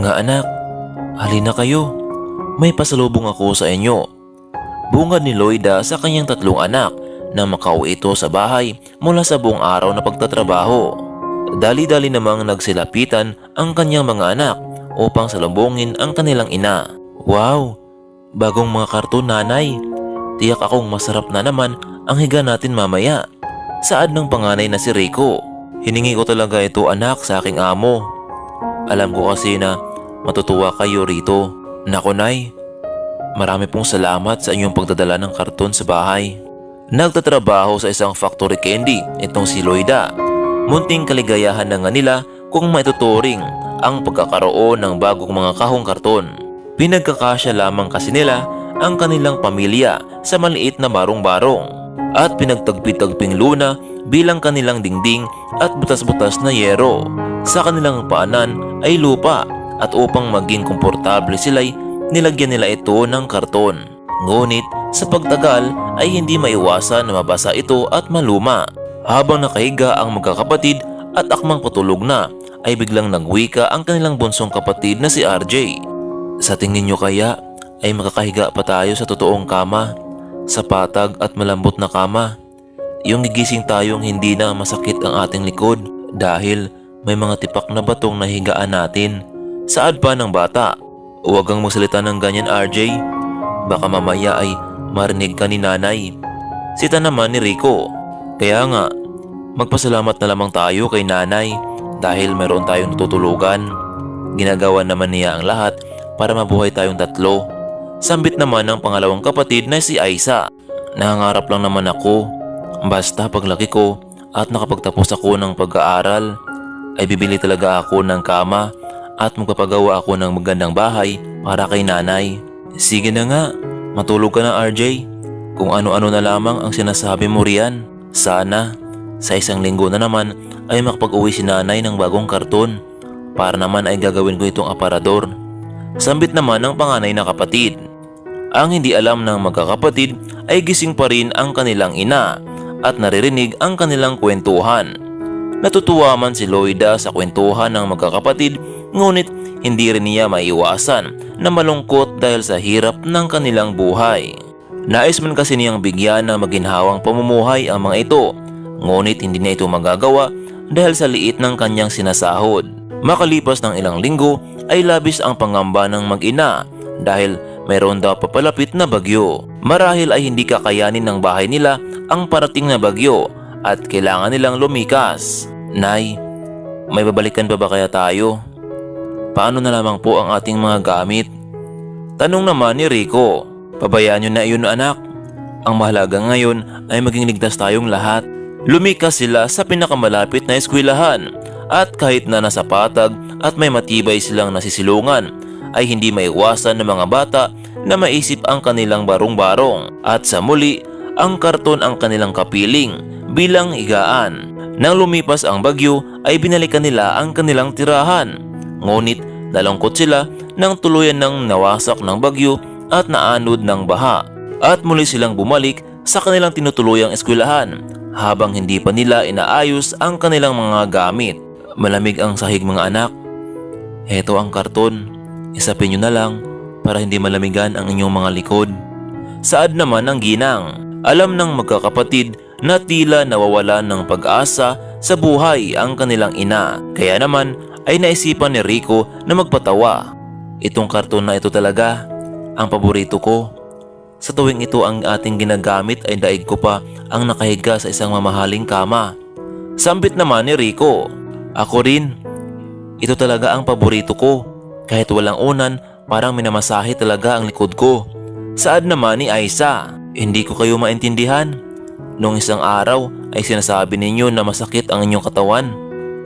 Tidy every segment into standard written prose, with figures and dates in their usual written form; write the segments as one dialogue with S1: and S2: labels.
S1: Mga anak, halina kayo. May pasalubong ako sa inyo. Bungad ni Loida sa kanyang tatlong anak nang makauwi ito sa bahay mula sa buong araw na pagtatrabaho. Dali-dali namang nagsilapitan ang kanyang mga anak upang salubungin ang kanilang ina. Wow! Bagong mga karton, nanay. Tiyak akong masarap na naman ang higa natin mamaya. Saad ng panganay na si Rico. Hiningi ko talaga ito, anak, sa aking amo. Alam ko kasi na matutuwa kayo rito. Naku, nay, marami pong salamat sa inyong pagdadala ng karton sa bahay. Nagtatrabaho sa isang factory candy itong si Loida. Munting kaligayahan na nga nila kung maituturing ang pagkakaroon ng bagong mga kahong karton. Pinagkakasya lamang kasi nila ang kanilang pamilya sa maliit na barong-barong at pinagtagpi-tagping luna bilang kanilang dingding at butas-butas na yero. Sa kanilang paanan ay lupa at upang maging komportable sila'y nilagyan nila ito ng karton. Ngunit sa pagtagal ay hindi maiwasan na mabasa ito at maluma. Habang nakahiga ang magkakapatid at akmang patulog na ay biglang nagwika ang kanilang bunsong kapatid na si RJ. Sa tingin nyo kaya ay makakahiga pa tayo sa totoong kama? Sa patag at malambot na kama? Yung gigising tayong hindi na masakit ang ating likod dahil may mga tipak na batong nahigaan natin. Saad pa ng bata, huwag kang magsalita ng ganyan, RJ. Baka mamaya ay marinig ka ni nanay. Sita naman ni Rico. Kaya nga, magpasalamat na lamang tayo kay nanay dahil meron tayong tutulugan. Ginagawa naman niya ang lahat para mabuhay tayong tatlo. Sambit naman ng pangalawang kapatid na si Aisa. Nangangarap lang naman ako. Basta paglaki ko at nakapagtapos ako ng pag-aaral, ay bibili talaga ako ng kama at magpapagawa ako ng magandang bahay para kay nanay. Sige na nga, matulog ka na, RJ. Kung ano-ano na lamang ang sinasabi mo riyan. Sana sa isang linggo na naman ay makapag-uwi si nanay ng bagong karton. Para naman ay gagawin ko itong aparador. Sambit naman ng panganay na kapatid. Ang hindi alam ng magkakapatid ay gising pa rin ang kanilang ina at naririnig ang kanilang kwentuhan. Natutuwa man si Loida sa kwentuhan ng magkakapatid, ngunit hindi rin niya maiwasan na malungkot dahil sa hirap ng kanilang buhay. Nais man kasi niyang bigyan ng maginhawang pamumuhay ang mga ito, ngunit hindi niya ito magagawa dahil sa liit ng kanyang sinasahod. Makalipas ng ilang linggo ay labis ang pangamba ng mag-ina dahil mayroon daw papalapit na bagyo. Marahil ay hindi kakayanin ng bahay nila ang parating na bagyo at kailangan nilang lumikas. Nay, may babalikan pa ba kaya tayo? Paano na lamang po ang ating mga gamit? Tanong naman ni Rico. Pabayaan nyo na iyon, anak. Ang mahalaga ngayon ay maging ligtas tayong lahat. Lumikas sila sa pinakamalapit na eskwelahan at kahit na nasa patag at may matibay silang nasisilungan ay hindi maiwasan ng mga bata na maisip ang kanilang barong-barong at sa muli ang karton ang kanilang kapiling bilang higaan. Nang lumipas ang bagyo ay binalikan nila ang kanilang tirahan. Ngunit nalungkot sila nang tuluyan ng nawasak ng bagyo at naanod ng baha. At muli silang bumalik sa kanilang tinutuluyang eskwelahan habang hindi pa nila inaayos ang kanilang mga gamit. Malamig ang sahig, mga anak. Heto ang karton. Isapin nyo na lang para hindi malamigan ang inyong mga likod. Saad naman ng ginang. Alam ng magkakapatid na tila nawawalan ng pag-asa sa buhay ang kanilang ina. Kaya naman ay naisipan ni Rico na magpatawa. Itong karton na ito talaga ang paborito ko. Sa tuwing ito ang ating ginagamit ay daig ko pa ang nakahiga sa isang mamahaling kama. Sambit naman ni Rico. Ako rin. Ito talaga ang paborito ko. Kahit walang unan, parang minamasahe talaga ang likod ko. Saad naman ni Aisa. Hindi ko kayo maintindihan. Noong isang araw ay sinasabi ninyo na masakit ang inyong katawan.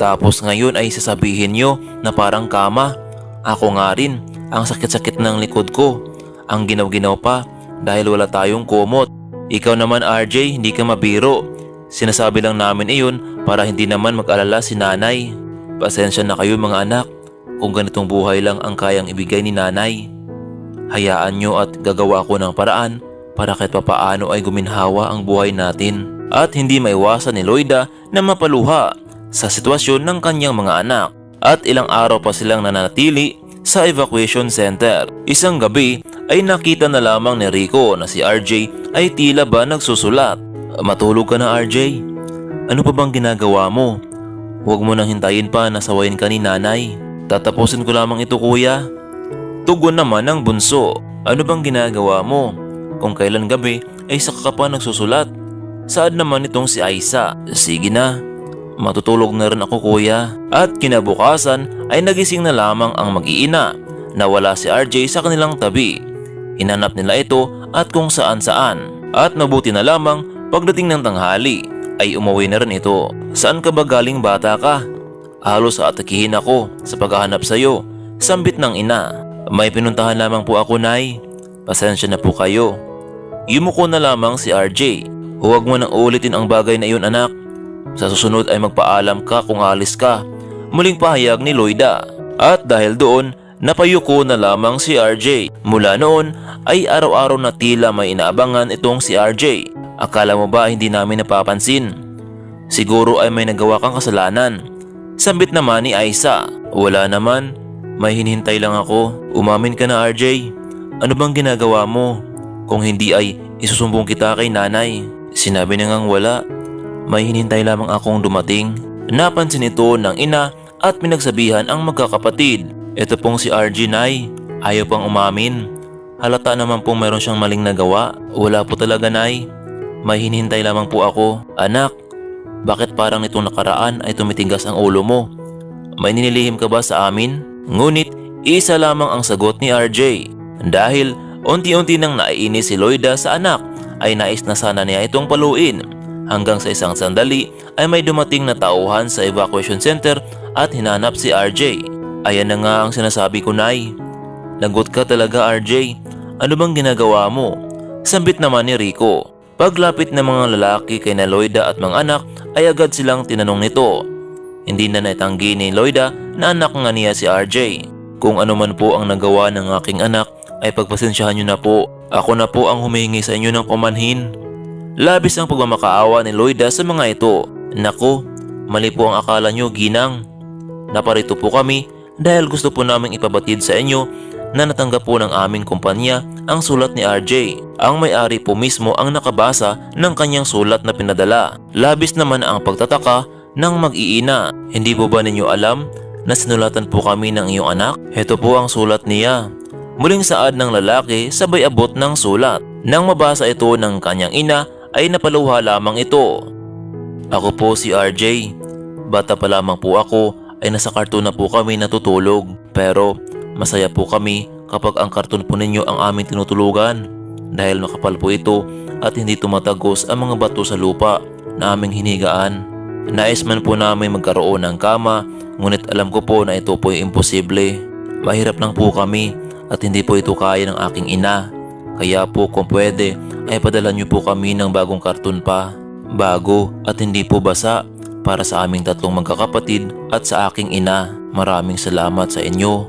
S1: Tapos ngayon ay sasabihin nyo na parang kama. Ako nga rin, ang sakit-sakit ng likod ko. Ang ginaw-ginaw pa dahil wala tayong kumot. Ikaw naman, RJ, hindi ka mabiro. Sinasabi lang namin iyon para hindi naman mag-alala si nanay. Pasensya na kayo, mga anak, kung ganitong buhay lang ang kayang ibigay ni nanay. Hayaan nyo at gagawa ko ng paraan para kahit papaano ay guminhawa ang buhay natin. At hindi maiwasan ni Loida na mapaluha sa sitwasyon ng kanyang mga anak. At ilang araw pa silang nananatili sa evacuation center. Isang gabi ay nakita na lamang ni Rico na si RJ ay tila ba nagsusulat. Matulog ka na, RJ? Ano pa bang ginagawa mo? Huwag mo nang hintayin pa na sawayin ka ni nanay. Tatapusin ko lamang ito, kuya. Tugon naman ng bunso. Ano bang ginagawa mo? Kung kailan gabi ay saka ka pa nagsusulat. Saad naman itong si Aisa. Sige na, matutulog na rin ako, kuya. At kinabukasan ay nagising na lamang ang mag-iina na wala si RJ sa kanilang tabi. Hinanap nila ito at kung saan saan. At mabuti na lamang pagdating ng tanghali ay umuwi na rin ito. Saan ka ba galing, bata ka? Halos aatakihin ako sa paghahanap sa'yo. Sambit ng ina. May pinuntahan lamang po ako, Nay. Pasensya na po kayo. Yumuko na lamang si RJ. Huwag mo nang ulitin ang bagay na iyon, anak. Sa susunod ay magpaalam ka kung alis ka. Muling pahayag ni Loida. At dahil doon, napayuko na lamang si RJ. Mula noon ay araw-araw na tila may inaabangan itong si RJ. Akala mo ba hindi namin napapansin? Siguro ay may nagawa kang kasalanan. Sambit naman ni Aisa. Wala naman. May hinihintay lang ako. Umamin ka na, RJ. Ano bang ginagawa mo? Kung hindi ay isusumbong kita kay nanay. Sinabi niya ngang wala. May hinihintay lamang akong dumating. Napansin ito ng ina at pinagsabihan ang magkakapatid. Ito pong si RJ, Nay. Ayaw pang umamin. Halata naman pong meron siyang maling nagawa. Wala po talaga, Nay. May hinihintay lamang po ako. Anak, bakit parang nitong nakaraan ay tumitigas ang ulo mo? May ninilihim ka ba sa amin? Ngunit isa lamang ang sagot ni RJ. Dahil unti-unti nang naiinis si Loida sa anak ay nais na sana niya itong paluin. Hanggang sa isang sandali ay may dumating na tauhan sa evacuation center at hinanap si RJ. Ayan na nga ang sinasabi ko, Nay. Lagot ka talaga, RJ. Ano bang ginagawa mo? Sambit naman ni Rico. Paglapit ng mga lalaki kay na Loida at mga anak ay agad silang tinanong nito. Hindi na naitanggi ni Loida na anak nga niya si RJ. Kung ano man po ang nagawa ng aking anak ay pagpasensyahan niyo na po. Ako na po ang humihingi sa inyo ng kumanhin. Labis ang pagmamakaawa ni Loida sa mga ito. Naku, mali po ang akala niyo, ginang. Naparito po kami dahil gusto po naming ipabatid sa inyo na natanggap po ng aming kumpanya ang sulat ni RJ. Ang may-ari po mismo ang nakabasa ng kanyang sulat na pinadala. Labis naman ang pagtataka ng mag-iina. Hindi po ba ninyo alam na sinulatan po kami ng iyong anak? Heto po ang sulat niya. Muling saad ng lalaki sabay abot ng sulat. Nang mabasa ito ng kanyang ina ay napaluha lamang ito. Ako po si RJ. Bata pa lamang po ako ay nasa karton na po kami natutulog. Pero masaya po kami kapag ang karton po ninyo ang aming tinutulugan. Dahil makapal po ito at hindi tumatagos ang mga bato sa lupa na aming hinigaan. Nais man po namin magkaroon ng kama, ngunit alam ko po na ito po ay imposible. Mahirap lang po kami at hindi po ito kaya ng aking ina. Kaya po kung pwede ay padala niyo po kami ng bagong karton pa. Bago at hindi po basa para sa aming tatlong magkakapatid at sa aking ina. Maraming salamat sa inyo,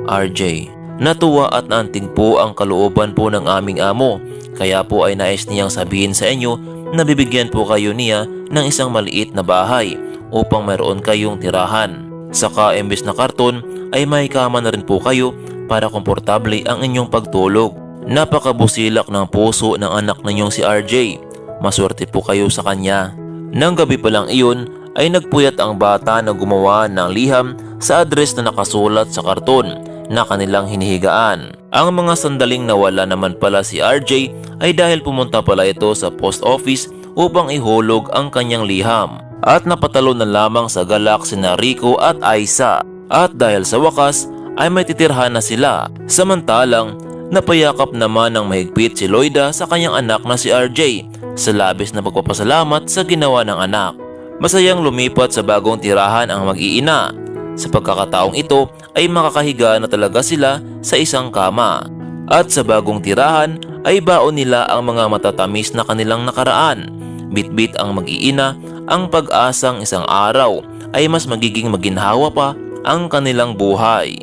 S1: RJ. Natuwa at naantig po ang kalooban po ng aming amo. Kaya po ay nais niyang sabihin sa inyo na bibigyan po kayo niya ng isang maliit na bahay upang mayroon kayong tirahan. Saka imbes na karton ay may kama na rin po kayo para komportable ang inyong pagtulog. Napakabusilak ng puso ng anak ninyong si RJ. Maswerte po kayo sa kanya. Nang gabi pa lang iyon ay nagpuyat ang bata na gumawa ng liham sa address na nakasulat sa karton na kanilang hinihigaan. Ang mga sandaling nawala naman pala si RJ ay dahil pumunta pala ito sa post office upang ihulog ang kanyang liham. At napatalo na lamang sa galak sina Rico at Aisa. At dahil sa wakas ay may titirhan na sila. Samantalang napayakap naman ng mahigpit si Loida sa kanyang anak na si RJ sa labis na pagpapasalamat sa ginawa ng anak. Masayang lumipat sa bagong tirahan ang mag-iina. Sa pagkakataong ito ay makakahiga na talaga sila sa isang kama. At sa bagong tirahan ay baon nila ang mga matatamis na kanilang nakaraan. Bitbit ang mag-iina ang pag-asang isang araw ay mas magiging maginhawa pa ang kanilang buhay.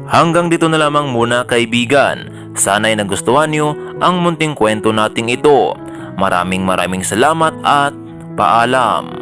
S1: Hanggang dito na lamang muna, kaibigan. Sana'y nagustuhan niyo ang munting kwento nating ito. Maraming salamat at paalam.